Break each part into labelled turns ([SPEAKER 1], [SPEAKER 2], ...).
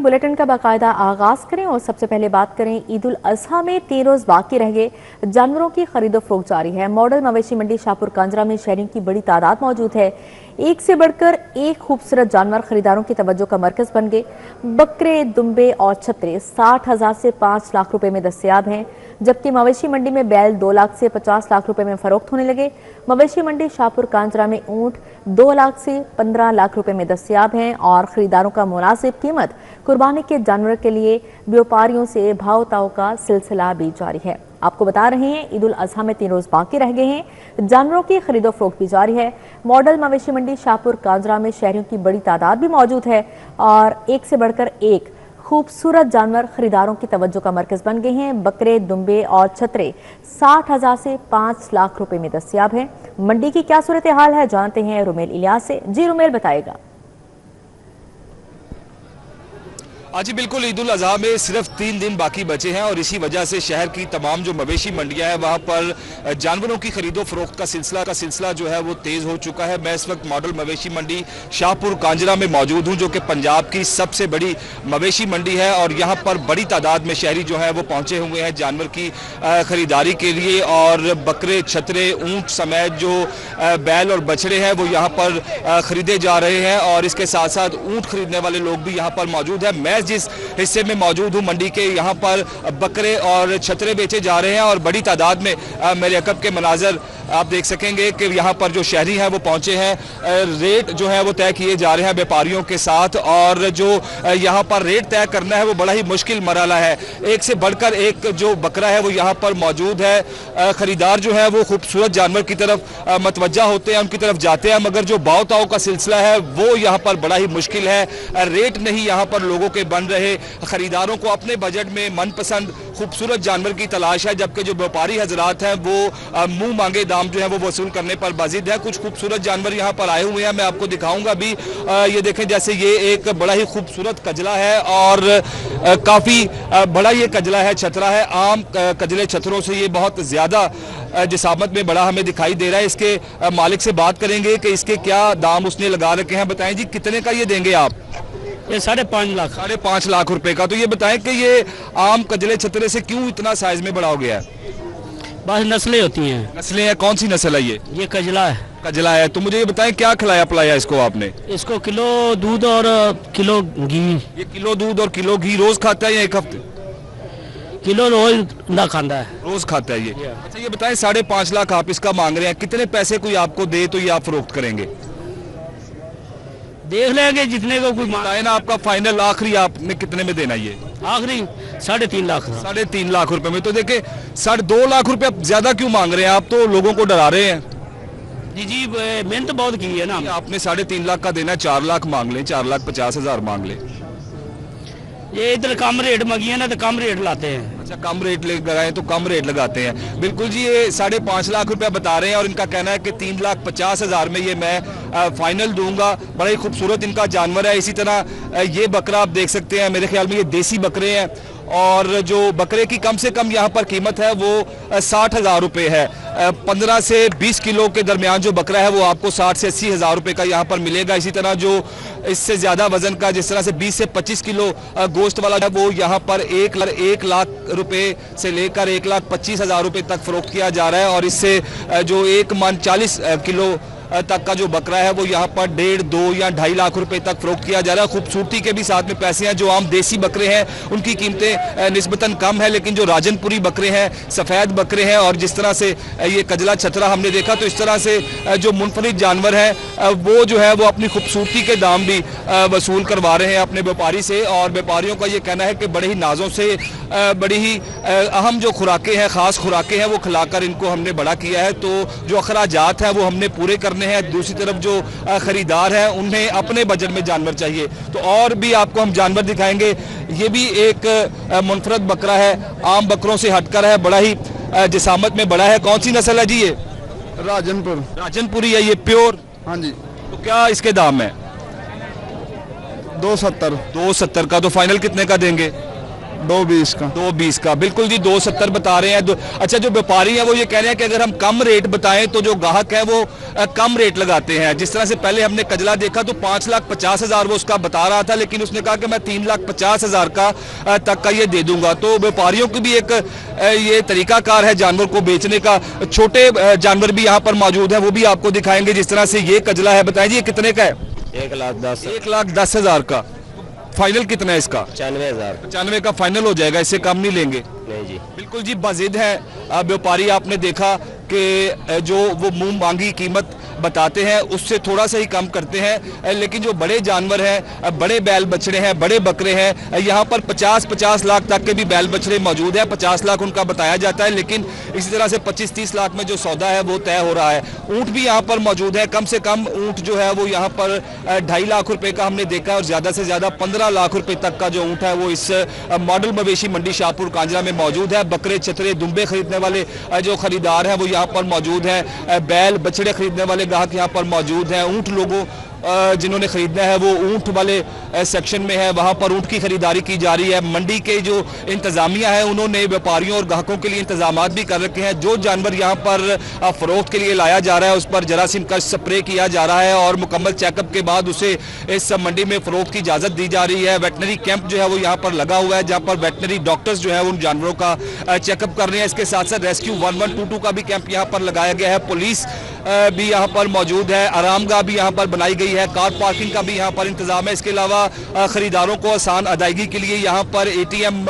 [SPEAKER 1] Bulletin का बाकायदा आगाज करें और सबसे पहले बात करें ईद उल अजहा में 3 रोज बाकी रह गए। जानवरों की खरीदो फरोख्त जारी है। मॉडल मवेशी मंडी शाहपुर कांजरा में शहरियों की बड़ी तादाद मौजूद है। एक से बढ़कर एक खूबसूरत जानवर खरीदारों की तवज्जो का मरकज बन गए। बकरे, दुम्बे और छतरे 60,000 से 5 लाख रुपए में दस्तयाब हैं, जबकि मवेशी मंडी में बैल 2 लाख से 50 लाख रुपए में फरोख्त होने लगे। मवेशी मंडी शाहपुर कांजरा में ऊंट 2 लाख से 15 लाख रुपए में दस्तयाब हैं और खरीदारों का मुनासिब कीमत कुर्बानी के जानवर के लिए व्यापारियों से भाव ताव का सिलसिला भी जारी है। आपको बता रहे हैं ईद उल अजहा में 3 रोज बाकी रह गए हैं। जानवरों की खरीदो फरोख्त भी जारी है। मॉडल मवेशी मंडी शाहपुर कांजरा में शहरियों की बड़ी तादाद भी मौजूद है और एक से बढ़कर एक खूबसूरत जानवर खरीदारों की तवज्जो का मरकज बन गए हैं। बकरे, दुम्बे और छतरे 60,000 से 5 लाख रुपए में दस्तयाब हैं। मंडी की क्या सूरत हाल है जानते हैं रुमेल इलियास से। जी रुमेल, बताएगा।
[SPEAKER 2] आज जी बिल्कुल, ईद उल अजहा में सिर्फ 3 दिन बाकी बचे हैं और इसी वजह से शहर की तमाम जो मवेशी मंडियां हैं वहां पर जानवरों की खरीदो फरोख्त का सिलसिला जो है वो तेज हो चुका है। मैं इस वक्त मॉडल मवेशी मंडी शाहपुर कांजरा में मौजूद हूं, जो कि पंजाब की सबसे बड़ी मवेशी मंडी है और यहाँ पर बड़ी तादाद में शहरी जो है वो पहुंचे हुए हैं जानवर की खरीदारी के लिए। और बकरे, छतरे, ऊंट समेत जो बैल और बछड़े हैं वो यहाँ पर खरीदे जा रहे हैं और इसके साथ साथ ऊंट खरीदने वाले लोग भी यहाँ पर मौजूद है। मैं जिस हिस्से में मौजूद हूं मंडी के, यहाँ पर बकरे और छतरे बेचे जा रहे हैं और बड़ी तादाद में मेरे अकब के मनाजर आप देख सकेंगे कि यहाँ पर जो शहरी हैं वो पहुंचे हैं। रेट जो है वो तय किए जा रहे हैं व्यापारियों के साथ और जो यहाँ पर रेट तय करना है वो बड़ा ही मुश्किल मरहला है। एक से बढ़कर एक जो बकरा है वो यहाँ पर मौजूद है। खरीदार जो है वो खूबसूरत जानवर की तरफ मतवज्जा होते हैं, उनकी तरफ जाते हैं, मगर जो भाव ताव का सिलसिला है वो यहाँ पर बड़ा ही मुश्किल है। रेट नहीं यहाँ पर लोगों के बन रहे। खरीदारों को अपने बजट में मनपसंद खूबसूरत जानवर की तलाश है, जबकि जो व्यापारी हजरात हैं वो मुंह मांगे दाम जो है वो वसूल करने पर बाजिद है। कुछ खूबसूरत जानवर यहाँ पर आए हुए हैं, मैं आपको दिखाऊंगा भी। ये देखें, जैसे ये एक बड़ा ही खूबसूरत कजला है और काफी बड़ा ये कजला है, छतरा है। आम कजले छतरों से ये बहुत ज्यादा जिसामत में बड़ा हमें दिखाई दे रहा है। इसके मालिक से बात करेंगे कि इसके क्या दाम उसने लगा रखे हैं। बताएं जी, कितने का ये देंगे आप?
[SPEAKER 3] ये 5.5 लाख।
[SPEAKER 2] 5.5 लाख रुपए का। तो ये बताएं कि ये आम कजले छतरे से क्यों इतना साइज में बड़ा हो गया है?
[SPEAKER 3] बस नस्लें होती हैं।
[SPEAKER 2] नस्लें हैं? कौन सी नस्ल है
[SPEAKER 3] ये कजला है।
[SPEAKER 2] कजला है। तो मुझे ये बताएं, क्या खिलाया पिलाया इसको आपने?
[SPEAKER 3] इसको किलो दूध और किलो घी।
[SPEAKER 2] ये किलो दूध और किलो घी रोज खाता है या एक हफ्ते?
[SPEAKER 3] किलो रोज ना खाता है।
[SPEAKER 2] रोज खाता है ये। अच्छा, ये बताएं 5.5 लाख आप इसका मांग रहे हैं, कितने पैसे कोई आपको दे तो ये आप फरोख्त करेंगे?
[SPEAKER 3] देख लेंगे जितने को कोई
[SPEAKER 2] बताए ना, आपका फाइनल आखिरी आपने कितने में देना? ये
[SPEAKER 3] आखिरी 3.5 लाख।
[SPEAKER 2] 3.5 लाख रुपए में। तो देखे 2.5 लाख रुपए ज्यादा क्यों मांग रहे हैं आप? तो लोगों को डरा रहे हैं।
[SPEAKER 3] जी मेहनत बहुत की है ना।
[SPEAKER 2] आपने 3.5 लाख का देना है, 4 लाख मांग ले, 4,50,000 मांग ले।
[SPEAKER 3] ये इधर कम रेट मांगिए ना तो कम रेट लाते हैं।
[SPEAKER 2] अच्छा, कम रेट लगाए तो कम रेट लगाते हैं। बिल्कुल जी, ये 5.5 लाख रुपया बता रहे हैं और इनका कहना है कि 3,50,000 में ये मैं फाइनल दूंगा। बड़ा ही खूबसूरत इनका जानवर है। इसी तरह ये बकरा आप देख सकते हैं, मेरे ख्याल में ये देसी बकरे हैं और जो बकरे की कम से कम यहाँ पर कीमत है वो 60,000 रुपये है। 15 से 20 किलो के दरमियान जो बकरा है वो आपको 60 से 80,000 रुपये का यहाँ पर मिलेगा। इसी तरह जो इससे ज़्यादा वजन का, जिस तरह से 20 से 25 किलो गोश्त वाला है, वो यहाँ पर 1 लाख रुपये से लेकर 1,25,000 रुपये तक फरोख्त किया जा रहा है। और इससे जो 1 मन 40 किलो तक का जो बकरा है वो यहाँ पर 1.5, 2 या 2.5 लाख रुपए तक फरोख्त किया जा रहा है। खूबसूरती के भी साथ में पैसे हैं। जो आम देसी बकरे हैं उनकी कीमतें निस्बतन कम है, लेकिन जो राजनपुरी बकरे हैं, सफ़ेद बकरे हैं और जिस तरह से ये कजला छतरा हमने देखा, तो इस तरह से जो मुनफरिद जानवर हैं वो जो है वो अपनी खूबसूरती के दाम भी वसूल करवा रहे हैं अपने व्यापारी से। और व्यापारियों का ये कहना है कि बड़े ही नाजों से बड़ी ही अहम जो खुराकें हैं, ख़ास खुराकें हैं, वो खिलाकर इनको हमने बड़ा किया है। तो जो अखराजात हैं वो हमने पूरे करने हैं। दूसरी तरफ जो खरीदार हैं उन्हें अपने बजट में जानवर चाहिए। तो और भी आपको हम जानवर दिखाएंगे। ये भी एक मुनफरद बकरा है, आम बकरों से हटकर है, बड़ा ही जिसामत में बड़ा है। कौन सी नस्ल है जी ये? राजनपुरी है ये, प्योर?
[SPEAKER 4] हाँ जी।
[SPEAKER 2] तो क्या इसके दाम है?
[SPEAKER 4] 270।
[SPEAKER 2] 270 का। तो फाइनल कितने का देंगे?
[SPEAKER 4] 220 का।
[SPEAKER 2] 220 का, बिल्कुल जी 270 बता रहे हैं। अच्छा, जो व्यापारी हैं वो ये कह रहे हैं कि अगर हम कम रेट बताएं तो जो ग्राहक है वो कम रेट लगाते हैं। जिस तरह से पहले हमने कजला देखा तो 5,50,000 वो उसका बता रहा था, लेकिन उसने कहा कि मैं 3,50,000 का तक का ये दे दूंगा। तो व्यापारियों की भी एक ये तरीकाकार है जानवर को बेचने का। छोटे जानवर भी यहाँ पर मौजूद है, वो भी आपको दिखाएंगे। जिस तरह से ये कजला है, बताएं जी ये कितने का है?
[SPEAKER 5] 1,10,000।
[SPEAKER 2] 1,10,000 का। फाइनल कितना है इसका?
[SPEAKER 5] 95,000।
[SPEAKER 2] 95 का फाइनल हो जाएगा, इससे कम नहीं लेंगे?
[SPEAKER 5] नहीं जी।
[SPEAKER 2] बिल्कुल जी, बाजिद है व्यापारी। आपने देखा कि जो वो मुंह मांगी कीमत बताते हैं उससे थोड़ा सा ही कम करते हैं, लेकिन जो बड़े जानवर हैं, बड़े बैल बछड़े हैं, बड़े बकरे हैं, यहाँ पर 50-50 लाख तक के भी बैल बछड़े मौजूद है। 50 लाख उनका बताया जाता है, लेकिन इसी तरह से 25-30 लाख में जो सौदा है वो तय हो रहा है। ऊँट भी यहाँ पर मौजूद है। कम से कम ऊँट जो है वो यहाँ पर 2.5 लाख रुपए का हमने देखा है, और ज़्यादा से ज़्यादा 15 लाख रुपए तक का जो ऊँट है वो इस मॉडल मवेशी मंडी शाहपुर कांजरा में मौजूद है। बकरे, चतरे, दुम्बे खरीदने वाले जो खरीदार हैं वो यहाँ पर मौजूद हैं। बैल बछड़े खरीदने वाले ग्राहक यहाँ पर मौजूद हैं। ऊँट लोगों जिन्होंने खरीदना है वो ऊँट वाले सेक्शन में है, वहाँ पर ऊँट की खरीदारी की जा रही है। मंडी के जो इंतजामिया है उन्होंने व्यापारियों और ग्राहकों के लिए इंतजाम भी कर रखे हैं। जो जानवर यहाँ पर फरोख्त के लिए लाया जा रहा है उस पर जरासीम का स्प्रे किया जा रहा है, और मुकम्मल चेकअप के बाद उसे इस मंडी में फरोख्त की इजाज़त दी जा रही है। वेटनरी कैंप जो है वो यहाँ पर लगा हुआ है, जहाँ पर वेटनरी डॉक्टर्स जो है उन जानवरों का चेकअप कर रहे हैं। इसके साथ साथ रेस्क्यू 1122 का भी कैंप यहाँ पर लगाया गया है। पुलिस भी यहाँ पर मौजूद है। आरामगाह भी यहाँ पर बनाई गई है। कार पार्किंग का भी यहाँ पर इंतजाम है। इसके अलावा खरीदारों को आसान अदायगी के लिए यहाँ पर ATM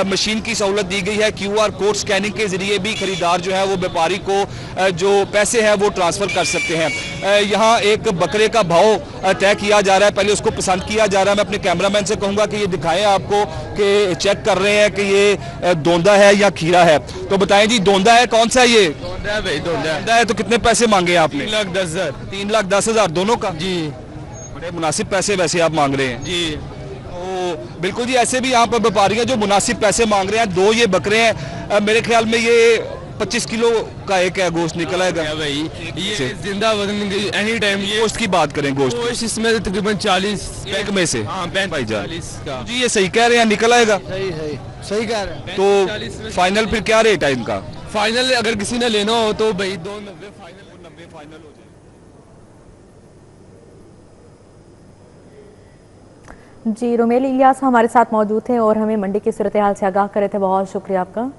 [SPEAKER 2] मशीन की सहूलत दी गई है। QR कोड स्कैनिंग के जरिए भी खरीदार जो है वो व्यापारी को जो पैसे हैं वो ट्रांसफर कर सकते हैं। यहाँ एक बकरे का भाव तय किया जा रहा है, पहले उसको पसंद किया जा रहा है। मैं अपने कैमरामैन से कहूँगा कि ये दिखाएं आपको कि चेक कर रहे हैं कि ये दोंदा है या खीरा है। तो बताएं जी, दोंदा है, कौन सा है ये?
[SPEAKER 4] दोंदा है भाई, दोंदा
[SPEAKER 2] है। तो कितने पैसे मांगे आपने?
[SPEAKER 4] 3,10,000।
[SPEAKER 2] 3,10,000 दोनों का
[SPEAKER 4] जी।
[SPEAKER 2] बड़े मुनासिब पैसे वैसे आप मांग रहे हैं
[SPEAKER 4] जी।
[SPEAKER 2] तो बिल्कुल जी, ऐसे भी यहाँ पर व्यापारी हैं जो मुनासिब पैसे मांग रहे हैं। 2 ये बकरे हैं, मेरे ख्याल में ये 25 किलो का एक है गोश्त निकल आएगा
[SPEAKER 4] भाई। ये जिंदा वजन एनी टाइम। ये
[SPEAKER 2] गोश्त की बात करें, गोश्त
[SPEAKER 4] इसमें तकरीबन 40
[SPEAKER 2] एक में से।
[SPEAKER 4] हाँ,
[SPEAKER 2] 40
[SPEAKER 4] का
[SPEAKER 2] जी। ये सही कह रहे हैं, निकल आएगा?
[SPEAKER 4] सही कह रहे हैं।
[SPEAKER 2] तो फाइनल फिर क्या रेट है इनका?
[SPEAKER 4] फाइनल अगर किसी ने लेना हो तो भाई 290 फाइनल, 90 फाइनल हो जाए।
[SPEAKER 1] जी, रोमेल इलियास हमारे साथ मौजूद थे और हमें मंडी की सूरत हाल से आगाह करे थे। बहुत शुक्रिया आपका।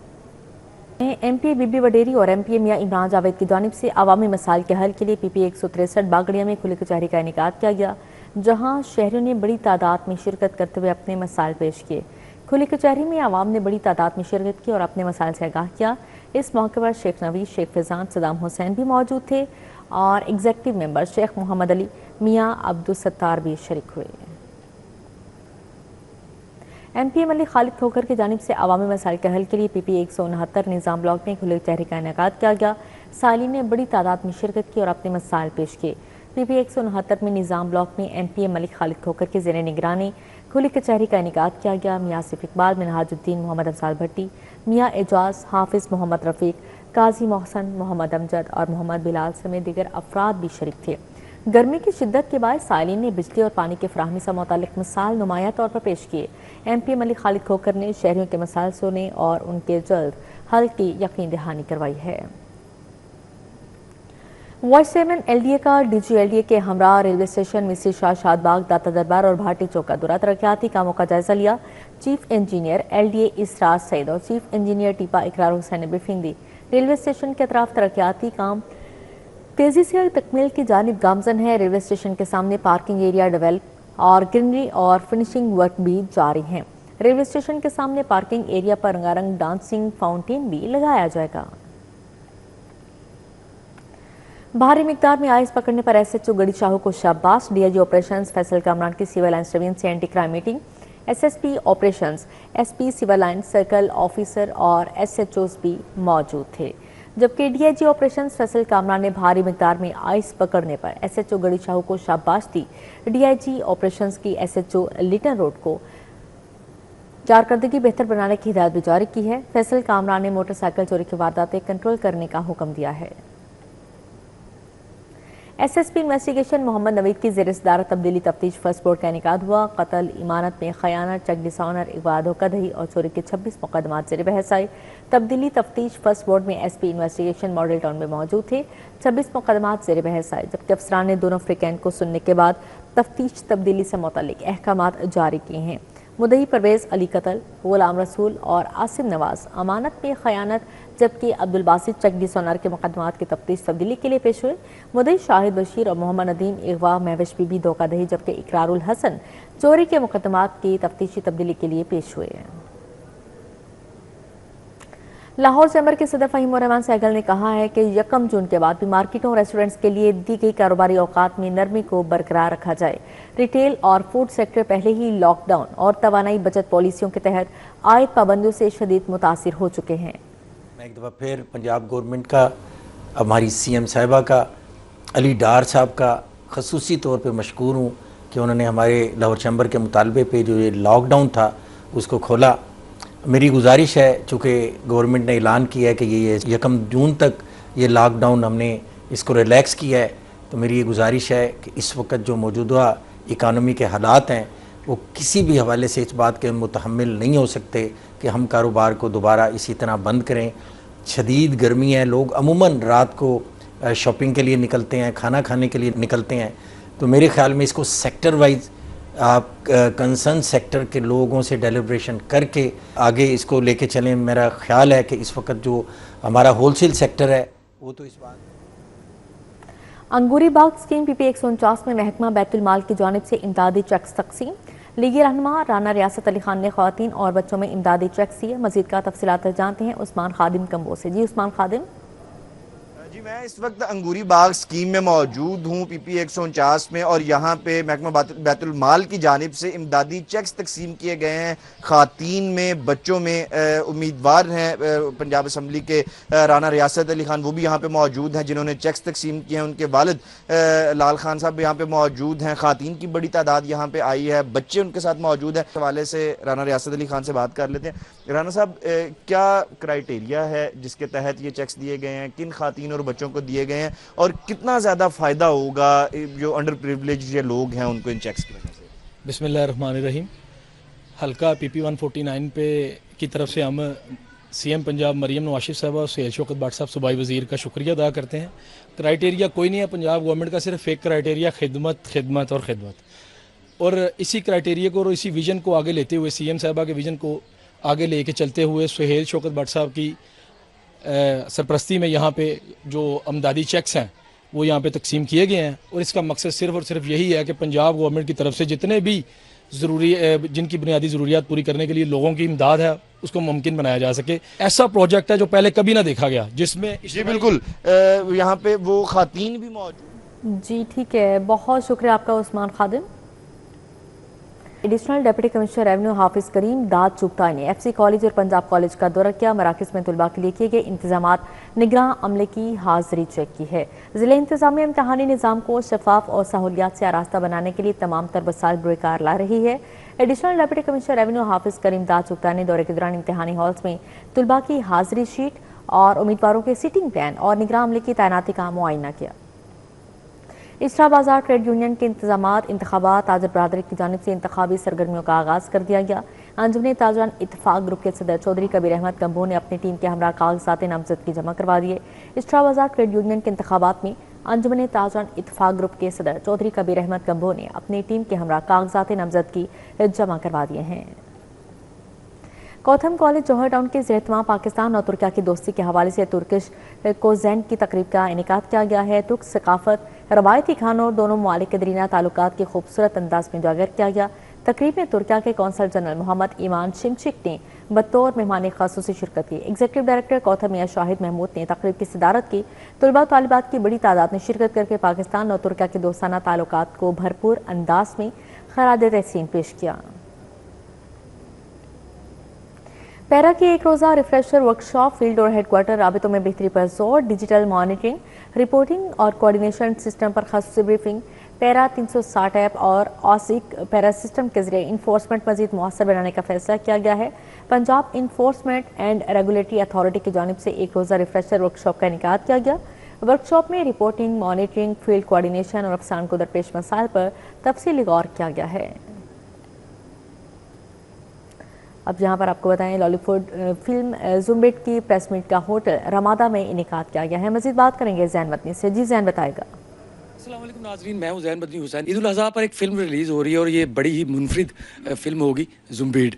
[SPEAKER 1] MP बीबी वडेरी और MPA मियां इमरान जावेद की जानिब से अवामी मसाइल के हल के लिए PP 163 बागड़िया में खुली कचहरी का इनेकाद किया गया, जहां शहरियों ने बड़ी तादाद में शिरकत करते हुए अपने मसाइल पेश किए। खुली कचहरी में आवाम ने बड़ी तादाद में शिरकत की और अपने मसाइल से आगाह किया। इस मौके पर शेख नवीद, शेख फैजान, सदाम हुसैन भी मौजूद थे और एग्जीक्यूटिव मेंबर शेख मोहम्मद अली, मियाँ अब्दुल सत्तार भी शरीक हुए। MP मलिक खालिद खोखर की जानिब से अवामी मसाइल के हल के लिए PP 169 निज़ाम ब्लॉक में खुले कचहरी का इनेकाद किया गया। सालीन ने बड़ी तादाद में शिरकत की और अपने मसाइल पेश किए। PP 169 में निज़ाम ब्लॉक में MP मलिक खालिद खोखर की ज़ेर निगरानी खुली कचहरी का इनेकाद किया गया। मियाँ आसिफ इकबाल, मिनहाजुद्दीन, मोहम्मद अफजाल भट्टी, मियाँ एजाज, हाफिज़ मोहम्मद रफ़ीक, काजी मोहसन, मोहम्मद अमजद और मोहम्मद बिलाल समेत दीगर अफराद भी शरीक थे। गर्मी की शिद्दत के बाद सालीन ने बिजली और पानी की फराहमी से मुतालिक मसाइल नुमाया तौर पर पेश किए। MP मलिक खालिद खोखर ने शहरियों के मसाइल सुने और उनके जल्द हल की यकीन दहानी करवाई है। वाइस चेयरमैन LDA का DG LDA के हमरा रेलवे स्टेशन, मिस्री शाह, शादबाग, दाता दरबार और भाटी चौक का दौरा तरक्याती कामों का जायजा लिया। चीफ इंजीनियर LDA इसरार सईद और चीफ इंजीनियर टीपा इकरार हुसैन ने ब्रीफिंग दी। रेलवे स्टेशन के अतराफ तरक्याती काम तेजी से तकमील की जानिब गामजन है। रेलवे स्टेशन के सामने पार्किंग एरिया डेवलप और ग्रीनरी और फिनिशिंग वर्क भी जारी हैं। रेलवे स्टेशन के सामने पार्किंग एरिया पर रंगारंग डांसिंग फाउंटेन भी लगाया जाएगा। भारी मिकदार में आइस पकड़ने पर SHO गड़ी शाहू को शाबाश। DIG ऑपरेशंस फैसल कामरान की सिविल लाइन डिवीजन से anti crime meeting. SSP operations, SP civil line, circle officer और SHOs भी मौजूद थे, जबकि DIG ऑपरेशंस फैसल कामरान ने भारी मिकदार में आइस पकड़ने पर SHO गड़ी शाहू को शाबाश दी। DIG ऑपरेशंस की SHO लिटन रोड को कारकर्दगी बेहतर बनाने की हिदायत भी जारी की है। फैसल कामरान ने मोटरसाइकिल चोरी की वारदातें कंट्रोल करने का हुक्म दिया है। SSP इन्वेस्टिगेशन मोहम्मद नवीद की ज़ेर सदारत तब्दीली तफ्तीश फर्स्ट बोर्ड का इनेकाद हुआ। कत्ल, इमानत में खयानत, चेक डिसऑनर, इगवा, धोखाधड़ी और चोरी के 26 मुकदमात ज़ेर बहस आए। तब्दीली तफ्तीश फर्स्ट बोर्ड में SP इन्वेस्टिगेशन मॉडल टाउन में मौजूद थे। 26 मुकदमात ज़ेर बहस आए, जबकि अफसरान ने दोनों फ्रिकैन को सुनने के बाद तफ्तीश तब्दीली से मुतल्लिक अहकामात जारी किए हैं। मुदई परवेज़ अली कत्ल, गुलाम रसूल और आसिम नवाज अमानत में खयानत, जबकि अब्दुल बासित चेक डिसऑनर के मुकदमात की तफ्तीश तब्दीली के लिए पेश हुए। मुदई शाहिद बशीर और मोहम्मद नदीम इगवा, महविश बीबी धोखाधड़ी, जबकि इकरारुल हसन चोरी के मुकदमात की तफ्तीशी तब्दीली के लिए पेश हुए। लाहौर चैम्बर के सदर फ़हीम रहमान सहगल ने कहा है कि 1 जून के बाद भी मार्केटों और रेस्टोरेंट्स के लिए दी गई कारोबारी औकात में नरमी को बरकरार रखा जाए। रिटेल और फूड सेक्टर पहले ही लॉकडाउन और तवानाई बचत पॉलिसियों के तहत आयद पाबंदियों से शदीद मुतासिर हो चुके हैं।
[SPEAKER 5] मैं एक दफ़ा फिर पंजाब गवर्नमेंट का, हमारी CM साहिबा का, अली डार साहब का खसूसी तौर पर मशकूर हूँ कि उन्होंने हमारे लाहौर चैम्बर के मुतालबे पे जो ये लॉकडाउन था उसको खोला। मेरी गुजारिश है, चूँकि गवर्नमेंट ने ऐलान किया है कि ये 1 जून तक ये लॉकडाउन हमने इसको रिलैक्स किया है, तो मेरी ये गुजारिश है कि इस वक्त जो मौजूदा इकानमी के हालात हैं वो किसी भी हवाले से इस बात के मुतहम्मिल नहीं हो सकते कि हम कारोबार को दोबारा इसी तरह बंद करें। शदीद गर्मी है, लोग अमूमन रात को शॉपिंग के लिए निकलते हैं, खाना खाने के लिए निकलते हैं, तो मेरे ख्याल में इसको सेक्टर वाइज आप कंसर्न सेक्टर के लोगों से डेलिब्रेशन करके आगे इसको लेके चलें। मेरा ख्याल है कि इस वक्त जो हमारा होलसेल सेक्टर है वो तो इस बात
[SPEAKER 1] अंगूरी बाग स्कीम PP 149 में महकमा बैतुल माल की जानिब से इमदादी चेक्स तकसीम। लीगी रहनुमा राना रियासत अली खान ने ख़वातीन और बच्चों में इमदादी चेक्स दिए। मज़ीद का तफसीलात जानते हैं उस्मान खादिम कम्बो से। जी उस्मान खादिम।
[SPEAKER 6] जी मैं इस वक्त अंगूरी बाग स्कीम में मौजूद हूँ PP 149 में, और यहाँ पे महकमा बैतुल माल की जानिब से इमदादी चेक्स तकसीम किए गए हैं। ख़वातीन में, बच्चों में उम्मीदवार हैं पंजाब असम्बली के राना रियासत अली खान, वो भी यहाँ पे मौजूद हैं जिन्होंने चेक्स तकसीम किए हैं। उनके वालिद लाल खान साहब यहाँ पे मौजूद हैं। ख़वातीन की बड़ी तादाद यहाँ पे आई है, बच्चे उनके साथ मौजूद हैं। हवाले से राना रियासत अली खान से बात कर लेते हैं। राना साहब, क्या क्राइटेरिया है जिसके तहत ये चेक्स दिए गए हैं, किन ख़वातीन और बच्चों को दिए गए हैं, और कितना ज़्यादा फ़ायदा होगा जो अंडर प्रिविलेज लोग हैं उनको इन चेक्स की वजह से?
[SPEAKER 3] बिस्मिल्लाहिर्रहमानिर्रहीम। हल्का PP 149 पे की तरफ से हम CM पंजाब मरियम नवाज साहब और सैयद शौकत बाट साहब सूबाई वज़ीर का शुक्रिया अदा करते हैं। क्राइटेरिया कोई नहीं है पंजाब गवर्नमेंट का, सिर्फ एक क्राइटेरिया खिदमत, खिदमत और खिदमत, और इसी क्राइटेरिया को और इसी विज़न को आगे लेते हुए, CM साहबा के विज़न को आगे लेके चलते हुए सैयद शौकत बाट साहब की सरपरस्ती में यहाँ पे जो अमदादी चेक्स हैं वो यहाँ पे तकसीम किए गए हैं। और इसका मकसद सिर्फ और सिर्फ यही है कि पंजाब गवर्नमेंट की तरफ से जितने भी ज़रूरी जिनकी बुनियादी ज़रूरियात पूरी करने के लिए लोगों की इमदाद है उसको मुमकिन बनाया जा सके। ऐसा प्रोजेक्ट है जो पहले कभी ना देखा गया, जिसमें
[SPEAKER 6] जी बिल्कुल यहाँ पे वो ख़वातीन भी मौजूद।
[SPEAKER 1] जी ठीक है, बहुत शुक्रिया आपका उस्मान खादिम। एडिशनल डिप्टी कमिश्नर रेवेन्यू हाफिज करीम दाद चुगताई ने FC कॉलेज और पंजाब कॉलेज का दौरा किया। मराकज़ में तलबा के लिए किए गए इंतजामात, निगरान अमले की हाजिरी चेक की है। ज़िला इंतजामिया इम्तहानी निज़ाम को शफाफ और सहूलियात से आरास्ता बनाने के लिए तमाम तर वसाइल बुरकार ला रही है। एडिशनल डिप्टी कमिश्नर रेवेन्यू हाफिज करीम दाद चुगताई ने दौरे के दौरान इम्तहानी हॉल्स में तलबा की हाजिरी शीट और उम्मीदवारों के सीटिंग प्लान और निगरान अमले की तैनाती का मुआयना किया। इस्रा बाजार ट्रेड यूनियन के इंतजामात, इंतखाबात, ताजर बरादरी की जानिब से इंतखाबी सरगर्मियों का आगाज़ कर दिया गया। अंजुमन ताजरान इत्तफाक ग्रुप के सदर चौधरी कबीर अहमद कम्बो ने अपनी टीम के हमरा कागजात नामजद की जमा करवा दिए। इस्रा बाजार ट्रेड यूनियन के इंतखाबात में अंजुमन ताजरान इत्तफाक ग्रुप के सदर चौधरी कबीर अहमद कम्बो ने अपनी टीम के हमरा कागजात नामजद की जमा करवा दिए हैं। कोथम कॉलेज जौहर टाउन के ज़ेर-ए-एहतमाम पाकिस्तान और तुर्किया की दोस्ती के हवाले से तुर्किश कोज़ैन की तकरीब का इनेकाद किया गया है। तुर्क सकाफत, रवायती खानों और दोनों ममालिक के दरीना ताल्लुकात के खूबसूरत अंदाज में उजागर किया गया। तकरीब में तुर्किया के कौंसल जनरल मोहम्मद ईमान शिमशिक ने बतौर मेहमान ख़ासूसी शिरकत की। एग्जीक्यूटिव डायरेक्टर कोथम मियां शाहिद महमूद ने तकरीब की सदारत की। तलबा तालिबात की बड़ी तादाद ने शिरकत करके पाकिस्तान और तुर्किया के दोस्ताना ताल्लुकात को भरपूर अंदाज में खराज तहसीन पेश किया। पैरा की एक रोज़ा रिफ्रेशर वर्कशॉप, फील्ड और हेडक्वार्टर राबितों में बेहतरी पर जोर, डिजिटल मॉनिटरिंग, रिपोर्टिंग और कोऑर्डिनेशन सिस्टम पर खासूसी ब्रीफिंग, पैरा 360 ऐप और ऑसिक पैरा सिस्टम के जरिए इन्फोर्समेंट मजीद मुअस्सर बनाने का फैसला किया गया है। Punjab enforcement and regulatory authority की जानिब से एक रोज़ा रिफ्रेशर वर्कशॉप का इनेकाद किया गया। वर्कशॉप में रिपोर्टिंग, मॉनिटरिंग, फील्ड कोऑर्डिनेशन और अफसरान को दरपेश मसाइल पर तफसीली गौर किया गया है। अब जहां पर आपको बताएं, लॉलीवुड फिल्म ज़ुम्बेड की प्रेस मीट का होटल रमादा में इनेकाद किया गया है। मजीद बात करेंगे जैन वतनी से। जी जैन बताएगा।
[SPEAKER 7] अस्सलाम वालेकुम नाज़रीन, मैं हूं जैन बदनी हुसैन। ईद उल अज़हा पर एक फ़िल्म रिलीज़ हो रही है और ये बड़ी ही मुनफरिद फ़िल्म होगी ज़ुम्बेड,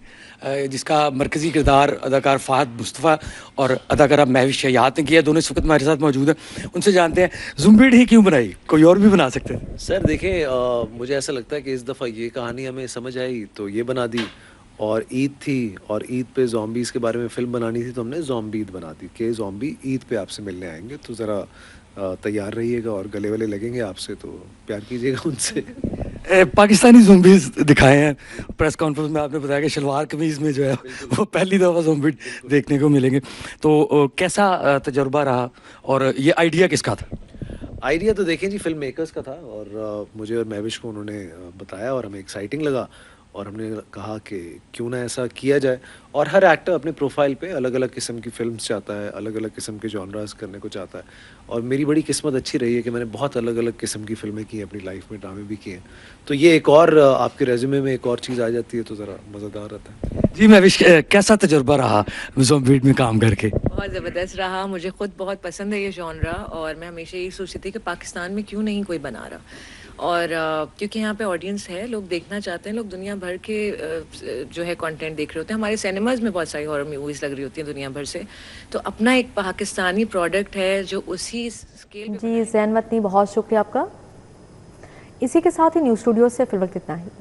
[SPEAKER 7] जिसका मरकज़ी किरदार अदाकार फ़हद मुस्तफ़ा और अदाकारा महविश शयात ने किया। दोनों इस वक्त हमारे साथ मौजूद हैं, उनसे जानते हैं ज़ुम्बेड ही क्यों बनाई, कोई और भी बना सकते हैं?
[SPEAKER 8] सर देखें, मुझे ऐसा लगता है कि इस दफ़ा ये कहानी हमें समझ आई तो ये बना दी, और ईद थी और ईद पे ज़ॉम्बीज़ के बारे में फ़िल्म बनानी थी तो हमने ज़ॉम्बीद बना दी कि ज़ॉम्बी ईद पे आपसे मिलने आएंगे, तो ज़रा तैयार रहिएगा और गले वले लगेंगे आपसे, तो प्यार कीजिएगा उनसे।
[SPEAKER 7] पाकिस्तानी ज़ॉम्बीज़ दिखाए हैं प्रेस कॉन्फ्रेंस में, आपने बताया कि शलवार कमीज़ में जो है वो पहली दफ़ा ज़ॉम्बी देखने को मिलेंगे, तो कैसा तजुर्बा रहा और ये आइडिया किसका था?
[SPEAKER 8] आइडिया तो देखें जी फिल्म मेकर्स का था, और मुझे और महविश को उन्होंने बताया और हमें एक्साइटिंग लगा, और हमने कहा कि क्यों ना ऐसा किया जाए। और हर एक्टर अपने प्रोफाइल पे अलग अलग किस्म की फिल्म्स चाहता है, अलग अलग किस्म के जॉनरास करने को चाहता है, और मेरी बड़ी किस्मत अच्छी रही है कि मैंने बहुत अलग अलग किस्म की फ़िल्में की हैं अपनी लाइफ में, ड्रामे भी किए हैं, तो ये एक और आपके रेज्यूमे में एक और चीज़ आ जाती है तो ज़रा मज़ेदार रहता है।
[SPEAKER 7] जी महविश, कैसा तजुर्बा रहा ज़ॉम्बीड में काम करके?
[SPEAKER 9] बहुत ज़बरदस्त रहा, मुझे खुद बहुत पसंद है ये जॉनरा, और मैं हमेशा यही सोचती थी कि पाकिस्तान में क्यों नहीं कोई बना रहा, और क्योंकि यहाँ पे ऑडियंस है, लोग देखना चाहते हैं, लोग दुनिया भर के जो है कंटेंट देख रहे होते हैं। हमारे सिनेमाज में बहुत सारी हॉरर मूवीज़ लग रही होती हैं दुनिया भर से, तो अपना एक पाकिस्तानी प्रोडक्ट है जो उसी स्केल।
[SPEAKER 1] जी जैन वतनी, बहुत शुक्रिया आपका। इसी के साथ ही न्यूज़ स्टूडियो से फिल वक्त इतना ही।